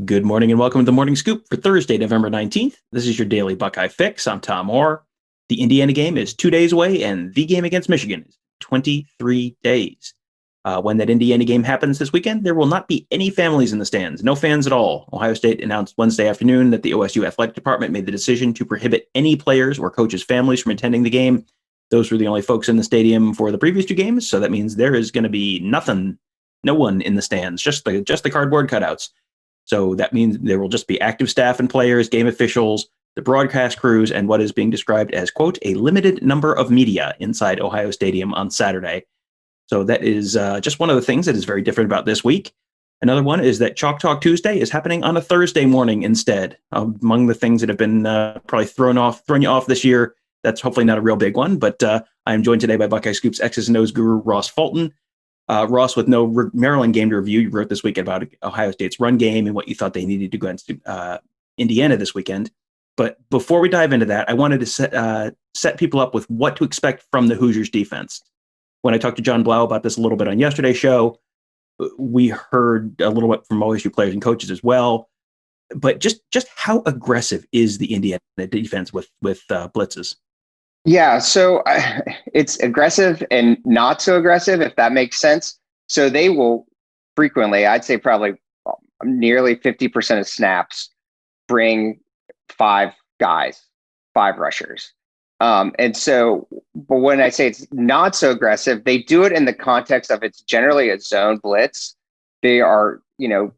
Good morning and welcome to the Morning Scoop for Thursday, November 19th. This is your daily Buckeye fix. I'm Tom Orr. The Indiana game is 2 days away, and the game against Michigan is 23 days. When that Indiana game happens this weekend, there will not be any families in the stands, no fans at all. Ohio State announced Wednesday afternoon that the OSU athletic department made the decision to prohibit any players or coaches' families from attending the game. Those were the only folks in the stadium for the previous two games, so that means there is going to be no one in the stands, just the cardboard cutouts. So that means there will just be active staff and players, game officials, the broadcast crews, and what is being described as, quote, a limited number of media inside Ohio Stadium on Saturday. So that is just one of the things that is very different about this week. Another one is that Chalk Talk Tuesday is happening on a Thursday morning instead. Among the things that have been probably thrown you off this year, that's hopefully not a real big one. But I am joined today by Buckeye Scoop's X's and O's guru, Ross Fulton. Ross, with no Maryland game to review, you wrote this week about Ohio State's run game and what you thought they needed to go against Indiana this weekend. But before we dive into that, I wanted to set people up with what to expect from the Hoosiers defense. When I talked to John Blau about this a little bit on yesterday's show, we heard a little bit from OSU players and coaches as well. But just how aggressive is the Indiana defense with blitzes? Yeah, so it's aggressive and not so aggressive, if that makes sense. So they will frequently, I'd say probably nearly 50% of snaps, bring five guys, five rushers. But when I say it's not so aggressive, they do it in the context of it's generally a zone blitz. They are,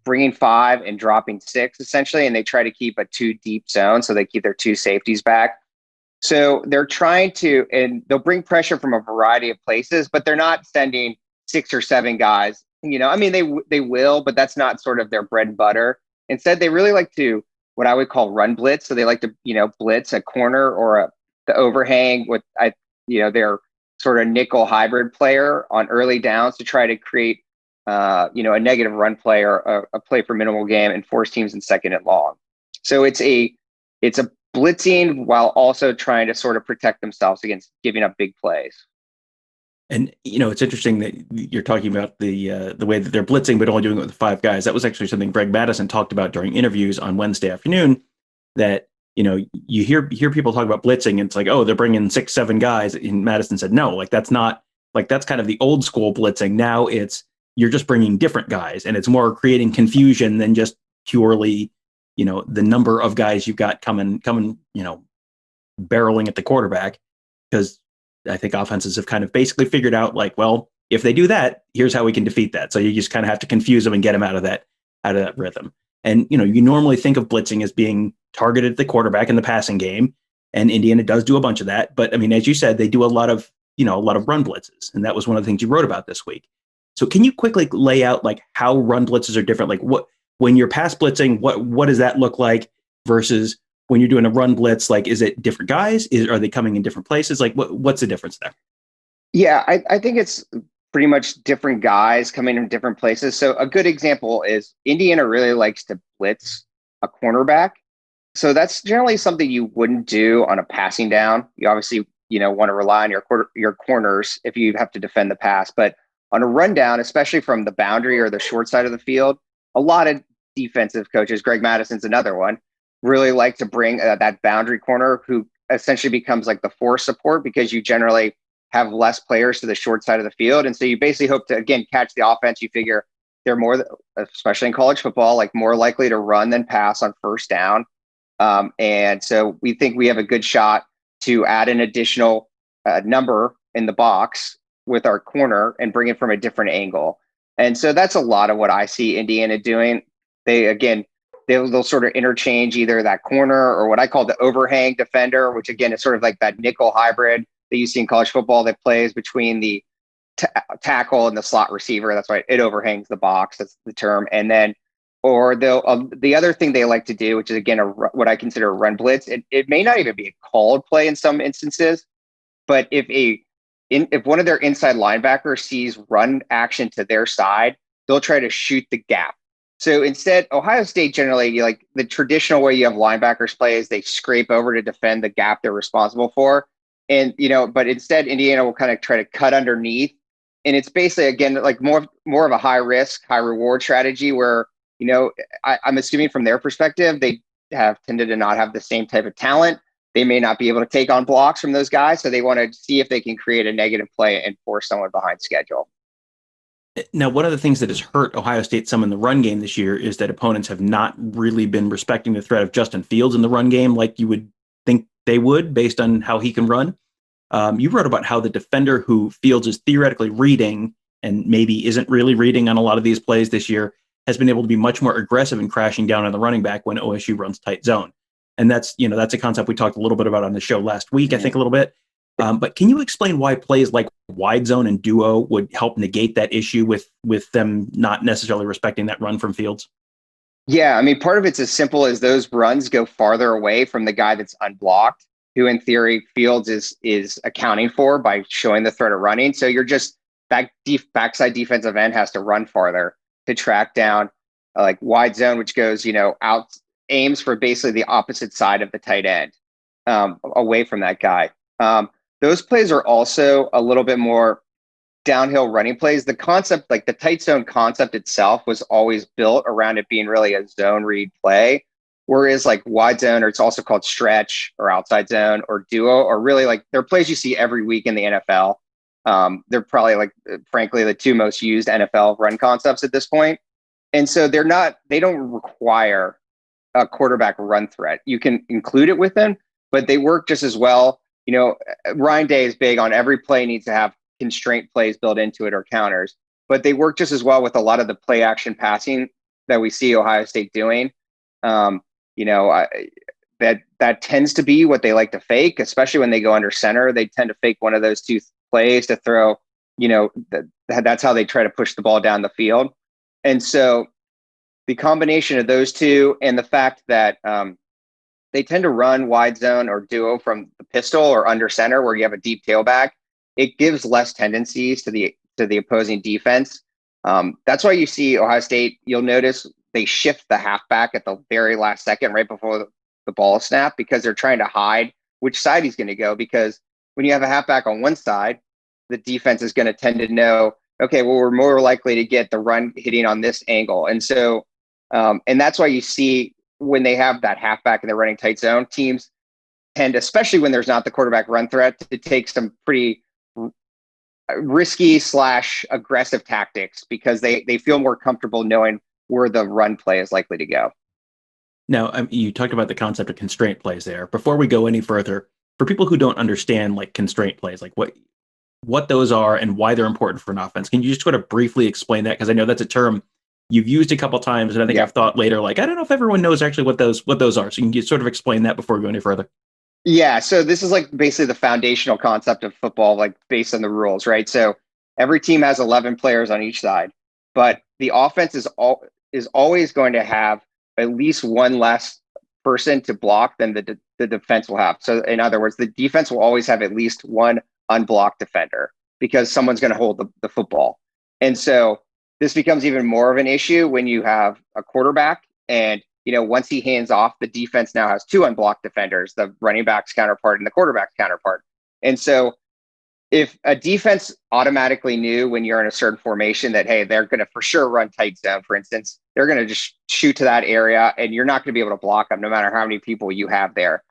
bringing five and dropping six essentially, and they try to keep a two deep zone. So they keep their two safeties back. So they're trying to, and they'll bring pressure from a variety of places, but they're not sending six or seven guys. They will, but that's not sort of their bread and butter. Instead, they really like to, what I would call run blitz. So they like to, blitz a corner or the overhang with, their sort of nickel hybrid player on early downs to try to create, a negative run play or a play for minimal game and force teams in second and long. So it's a blitzing while also trying to sort of protect themselves against giving up big plays. And, it's interesting that you're talking about the way that they're blitzing, but only doing it with five guys. That was actually something Greg Madison talked about during interviews on Wednesday afternoon, that, you hear people talk about blitzing and it's like, oh, they're bringing 6-7 guys. And Madison said, no, that's not that's kind of the old school blitzing. Now you're just bringing different guys, and it's more creating confusion than just purely, the number of guys you've got coming, barreling at the quarterback, because I think offenses have kind of basically figured out if they do that, here's how we can defeat that. So you just kind of have to confuse them and get them out of that rhythm. And, you normally think of blitzing as being targeted at the quarterback in the passing game. And Indiana does do a bunch of that. But as you said, they do a lot of run blitzes. And that was one of the things you wrote about this week. So can you quickly lay out how run blitzes are different? When you're pass blitzing, what does that look like versus when you're doing a run blitz? Is it different guys? Are they coming in different places? What's the difference there? Yeah, I think it's pretty much different guys coming from different places. So a good example is Indiana really likes to blitz a cornerback. So that's generally something you wouldn't do on a passing down. You obviously, want to rely on your corners if you have to defend the pass. But on a rundown, especially from the boundary or the short side of the field, a lot of defensive coaches, Greg Madison's another one, really like to bring that boundary corner who essentially becomes like the force support, because you generally have less players to the short side of the field. And so you basically hope to, again, catch the offense. You figure they're more, especially in college football, more likely to run than pass on first down. And so we think we have a good shot to add an additional number in the box with our corner and bring it from a different angle. And so that's a lot of what I see Indiana doing. They'll sort of interchange either that corner or what I call the overhang defender, which again is sort of like that nickel hybrid that you see in college football that plays between the tackle and the slot receiver. That's why it overhangs the box. That's the term. And then, or the other thing they like to do, which is again what I consider a run blitz. It may not even be a called play in some instances, but if one of their inside linebackers sees run action to their side, they'll try to shoot the gap. So instead, Ohio State generally, the traditional way you have linebackers play is they scrape over to defend the gap they're responsible for. And, but instead Indiana will kind of try to cut underneath. And it's basically, again, more of a high risk, high reward strategy where I'm assuming from their perspective, they have tended to not have the same type of talent. They may not be able to take on blocks from those guys. So they want to see if they can create a negative play and force someone behind schedule. Now, one of the things that has hurt Ohio State some in the run game this year is that opponents have not really been respecting the threat of Justin Fields in the run game like you would think they would based on how he can run. You wrote about how the defender who Fields is theoretically reading and maybe isn't really reading on a lot of these plays this year has been able to be much more aggressive in crashing down on the running back when OSU runs tight zone. And that's a concept we talked a little bit about on the show last week, I think a little bit. But can you explain why plays like wide zone and duo would help negate that issue with them not necessarily respecting that run from Fields? Yeah, I mean, part of it's as simple as those runs go farther away from the guy that's unblocked, who in theory Fields is accounting for by showing the threat of running. So you're just backside defensive end has to run farther to track down like wide zone, which goes, out, aims for basically the opposite side of the tight end, away from that guy. Those plays are also a little bit more downhill running plays. The concept, like the tight zone concept itself, was always built around it being really a zone read play. Whereas like wide zone, or it's also called stretch or outside zone or duo, are really like they're plays you see every week in the NFL. They're probably frankly, the two most used NFL run concepts at this point. And so they don't require a quarterback run threat. You can include it with them, but they work just as well. Ryan Day is big on every play needs to have constraint plays built into it or counters, but they work just as well with a lot of the play action passing that we see Ohio State doing. That tends to be what they like to fake, especially when they go under center. They tend to fake one of those two plays to throw, that's how they try to push the ball down the field. And so the combination of those two and the fact that they tend to run wide zone or duo from the pistol or under center where you have a deep tailback, it gives less tendencies to the opposing defense. That's why you see Ohio State, you'll notice they shift the halfback at the very last second right before the ball snap because they're trying to hide which side he's going to go. Because when you have a halfback on one side, the defense is going to tend to know, okay, well, we're more likely to get the run hitting on this angle. And so, and that's why you see when they have that halfback and they're running tight zone, teams tend, especially when there's not the quarterback run threat, to take some pretty risky / aggressive tactics because they feel more comfortable knowing where the run play is likely to go. Now, you talked about the concept of constraint plays there. Before we go any further, for people who don't understand like constraint plays, like what those are and why they're important for an offense, can you just sort of briefly explain that? Because I know that's a term you've used a couple times, and I think I've thought later, like, I don't know if everyone knows actually what those are. So you can sort of explain that before we go any further. Yeah, so this is like basically the foundational concept of football, like based on the rules, right? So every team has 11 players on each side, but the offense is always going to have at least one less person to block than the defense will have. So in other words, the defense will always have at least one unblocked defender because someone's going to hold the football. And so this becomes even more of an issue when you have a quarterback and, once he hands off, the defense now has two unblocked defenders, the running back's counterpart and the quarterback's counterpart. And so if a defense automatically knew when you're in a certain formation that, hey, they're going to for sure run tight zone, for instance, they're going to just shoot to that area and you're not going to be able to block them no matter how many people you have there.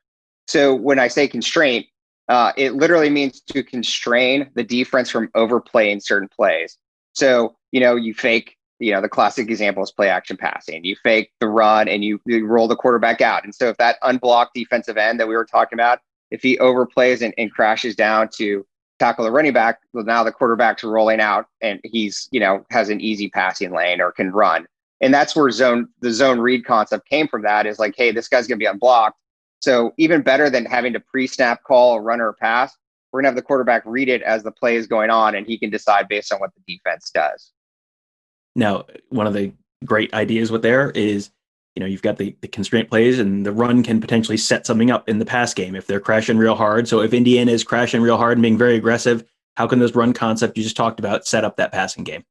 So when I say constraint, it literally means to constrain the defense from overplaying certain plays. So, you fake, the classic example is play action passing. You fake the run and you roll the quarterback out. And so if that unblocked defensive end that we were talking about, if he overplays and crashes down to tackle the running back, well, now the quarterback's rolling out and he's, has an easy passing lane or can run. And that's where the zone read concept came from. That is like, hey, this guy's going to be unblocked. So even better than having to pre-snap call a run or a pass, we're going to have the quarterback read it as the play is going on and he can decide based on what the defense does. Now, one of the great ideas with there is, you've got the constraint plays and the run can potentially set something up in the pass game if they're crashing real hard. So if Indiana is crashing real hard and being very aggressive, how can this run concept you just talked about set up that passing game?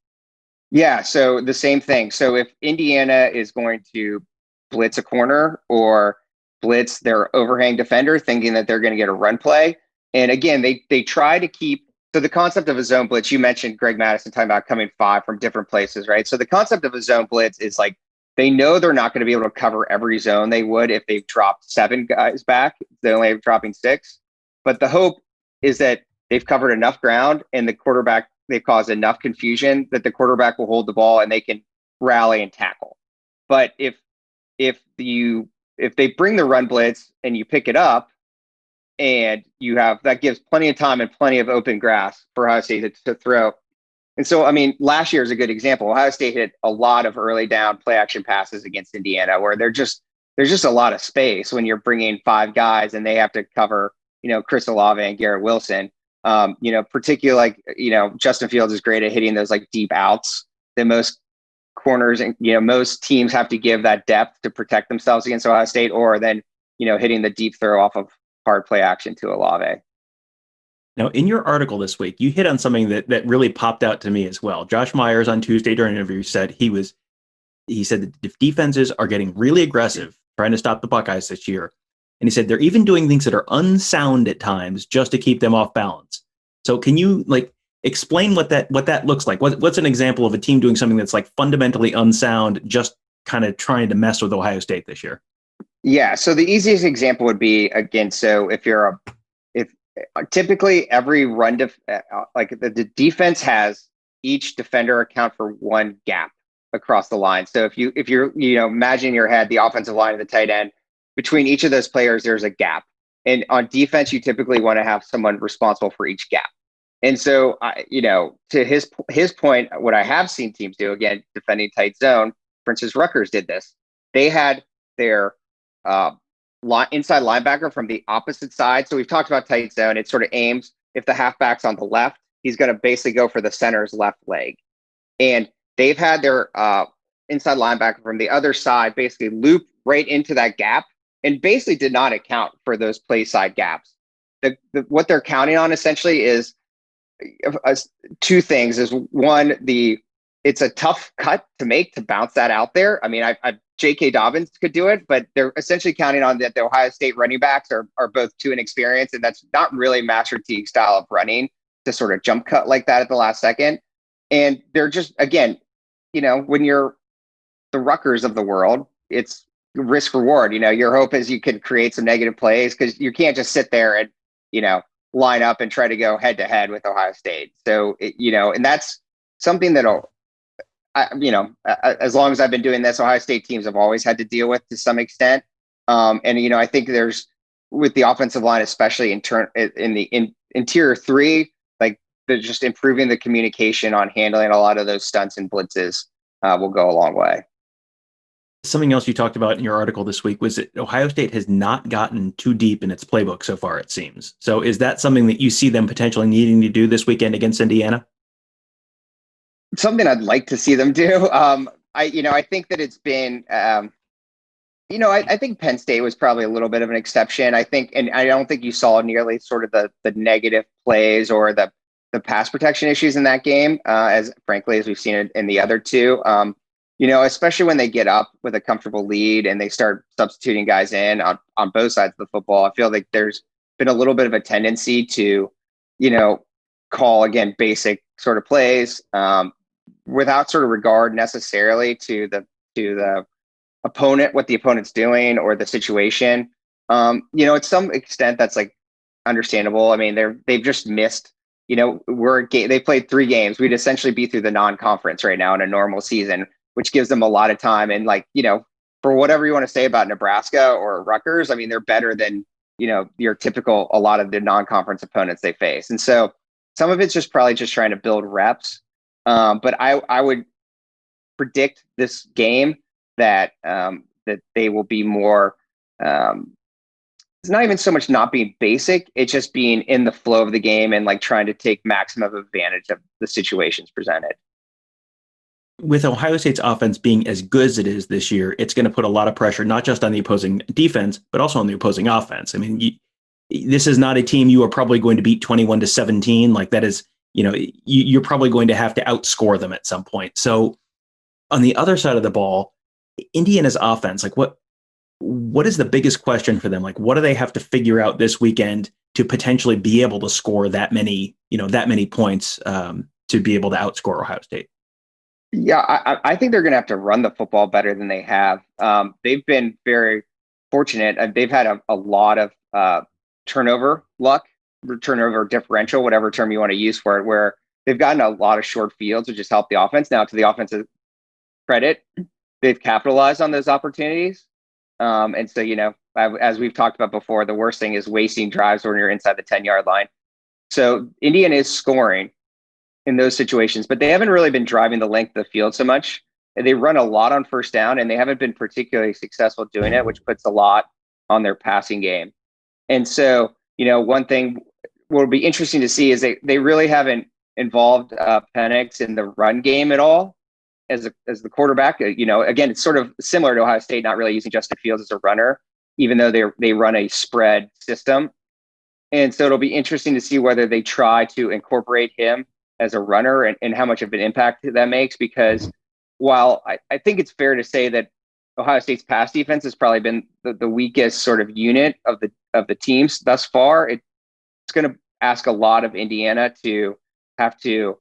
Yeah, so the same thing. So if Indiana is going to blitz a corner or blitz their overhang defender thinking that they're going to get a run play, and again, they try to keep, so the concept of a zone blitz, you mentioned Greg Madison talking about coming 5 from different places, right? So the concept of a zone blitz is like They know they're not going to be able to cover every zone they would if they've dropped 7 guys back. They only have dropping 6. But the hope is that they've covered enough ground and the quarterback, they've caused enough confusion that the quarterback will hold the ball and they can rally and tackle. But if they bring the run blitz and you pick it up, and you have that gives plenty of time and plenty of open grass for Ohio State to throw. And so, I mean, last year is a good example. Ohio State hit a lot of early down play action passes against Indiana, where there's just a lot of space when you're bringing 5 guys and they have to cover, Chris Olave and Garrett Wilson. Particularly like, Justin Fields is great at hitting those like deep outs that most corners and, most teams have to give that depth to protect themselves against Ohio State, or then, hitting the deep throw off of hard play action to Olave. Now, in your article this week, you hit on something that really popped out to me as well. Josh Myers on Tuesday during an interview said he said that if defenses are getting really aggressive trying to stop the Buckeyes this year, and he said they're even doing things that are unsound at times just to keep them off balance. So can you explain what that looks like? What's an example of a team doing something that's like fundamentally unsound, just kind of trying to mess with Ohio State this year? Yeah. So the easiest example would be, again, so if typically every run, the defense has each defender account for 1 gap across the line. So if you're imagine in your head the offensive line and the tight end, between each of those players, there's a gap. And on defense, you typically want to have someone responsible for each gap. And so, to his point, what I have seen teams do, again, defending tight zone, for instance, Rutgers did this. They had their inside linebacker from the opposite side. So we've talked about tight zone. It sort of aims, if the halfback's on the left, he's going to basically go for the center's left leg. And they've had their inside linebacker from the other side basically loop right into that gap and basically did not account for those play side gaps. What they're counting on essentially is 2 things. Is one, it's a tough cut to make to bounce that out there. I mean, J.K. Dobbins could do it, but they're essentially counting on that the Ohio State running backs are both too inexperienced, and that's not really Master Teague style of running to sort of jump cut like that at the last second. And they're just, again, when you're the Rutgers of the world, it's risk reward. Your hope is you can create some negative plays because you can't just sit there and, line up and try to go head to head with Ohio State. So, and that's something that'll, as long as I've been doing this, Ohio State teams have always had to deal with to some extent. And I think there's, with the offensive line, especially in the interior 3, like they're just improving the communication on handling a lot of those stunts and blitzes will go a long way. Something else you talked about in your article this week was that Ohio State has not gotten too deep in its playbook so far, it seems. So is that something that you see them potentially needing to do this weekend against Indiana? Something I'd like to see them do. I think that it's been, I think Penn State was probably a little bit of an exception. I think, and I don't think you saw nearly sort of the negative plays or the pass protection issues in that game, as frankly as we've seen it in the other 2. Especially when they get up with a comfortable lead and they start substituting guys in on both sides of the football. I feel like there's been a little bit of a tendency to, call, again, basic sort of plays without sort of regard necessarily to the opponent, what the opponent's doing or the situation. At some extent that's like understandable. I mean, they've just missed, they played 3 games. We'd essentially be through the non-conference right now in a normal season, which gives them a lot of time. And for whatever you want to say about Nebraska or Rutgers, I mean, they're better than, your typical, a lot of the non-conference opponents they face. And so some of it's just probably just trying to build reps. But I would predict this game that they will be more, it's not even so much not being basic. It's just being in the flow of the game and trying to take maximum advantage of the situations presented. With Ohio State's offense being as good as it is this year, it's going to put a lot of pressure, not just on the opposing defense, but also on the opposing offense. I mean, this is not a team you are probably going to beat 21-17. Like that is, you're probably going to have to outscore them at some point. So on the other side of the ball, Indiana's offense, what is the biggest question for them? What do they have to figure out this weekend to potentially be able to score that many points to be able to outscore Ohio State? Yeah, I think they're going to have to run the football better than they have. They've been very fortunate. They've had a lot of turnover luck, turnover differential, whatever term you want to use for it, where they've gotten a lot of short fields, which has helped the offense. Now, to the offensive credit, they've capitalized on those opportunities. And so, as we've talked about before, the worst thing is wasting drives when you're inside the 10-yard line. So Indiana is scoring in those situations, but they haven't really been driving the length of the field so much. They run a lot on first down, and they haven't been particularly successful doing it, which puts a lot on their passing game. And so, one thing will be interesting to see is they really haven't involved Penix in the run game at all as the quarterback. Again, it's sort of similar to Ohio State not really using Justin Fields as a runner, even though they run a spread system. And so it'll be interesting to see whether they try to incorporate him as a runner and how much of an impact that makes. Because while I think it's fair to say that Ohio State's pass defense has probably been the weakest sort of unit of the teams thus far, it's going to ask a lot of Indiana to have to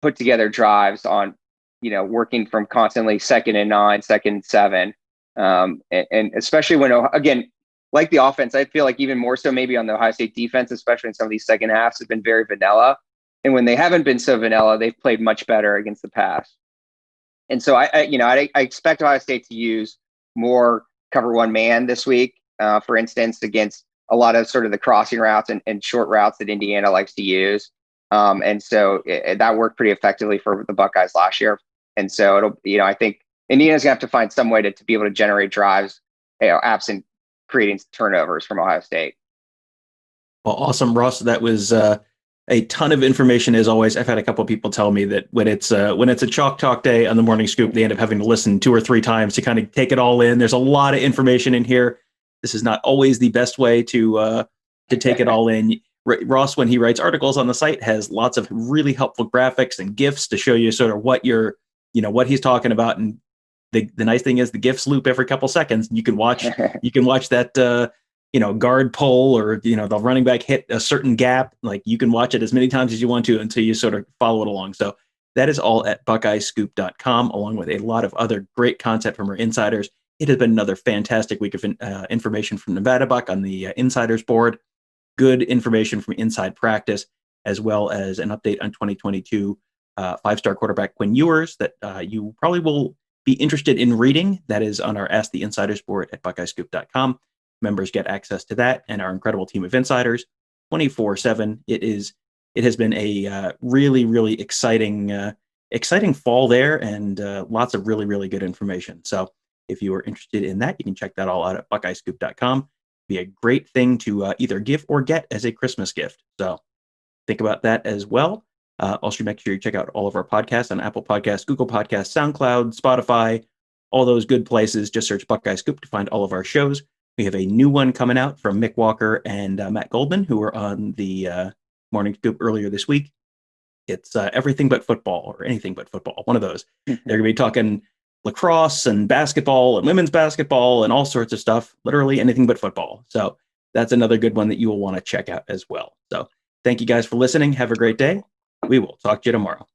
put together drives on, working from constantly 2nd and 9, 2nd and 7. And especially when, again, like the offense, I feel like even more so maybe on the Ohio State defense, especially in some of these second halves, has been very vanilla. And when they haven't been so vanilla, they've played much better against the pass. And so I expect Ohio State to use more cover one man this week, for instance, against a lot of sort of the crossing routes and short routes that Indiana likes to use. And so that worked pretty effectively for the Buckeyes last year. And so I think Indiana's gonna have to find some way to be able to generate drives, absent creating turnovers from Ohio State. Well, awesome, Ross. That was a ton of information as always. I've had a couple of people tell me that when it's a chalk talk day on the Morning Scoop, they end up having to listen 2 or 3 times to kind of take it all in. There's a lot of information in here. This is not always the best way to take it all in. Ross, when he writes articles on the site, has lots of really helpful graphics and GIFs to show you sort of what what he's talking about. And the nice thing is the GIFs loop every couple seconds. You can watch that guard pull or the running back hit a certain gap. Like you can watch it as many times as you want to until you sort of follow it along. So that is all at buckeyescoop.com, along with a lot of other great content from our insiders. It has been another fantastic week of information from Nevada Buck on the insiders board. Good information from inside practice, as well as an update on 2022 5-star quarterback Quinn Ewers that you probably will be interested in reading. That is on our Ask the Insiders board at buckeyescoop.com. Members get access to that and our incredible team of insiders 24/7. It has been a really, really exciting fall there, and lots of really, really good information. So if you are interested in that, you can check that all out at buckeyescoop.com. Be a great thing to either give or get as a Christmas gift. So think about that as well. Also, make sure you check out all of our podcasts on Apple Podcasts, Google Podcasts, SoundCloud, Spotify, all those good places. Just search Buckeye Scoop to find all of our shows. We have a new one coming out from Mick Walker and Matt Goldman, who were on the Morning Scoop earlier this week. It's everything but football, or anything but football, one of those. They're going to be talking lacrosse and basketball and women's basketball and all sorts of stuff, literally anything but football. So that's another good one that you will want to check out as well. So thank you guys for listening. Have a great day. We will talk to you tomorrow.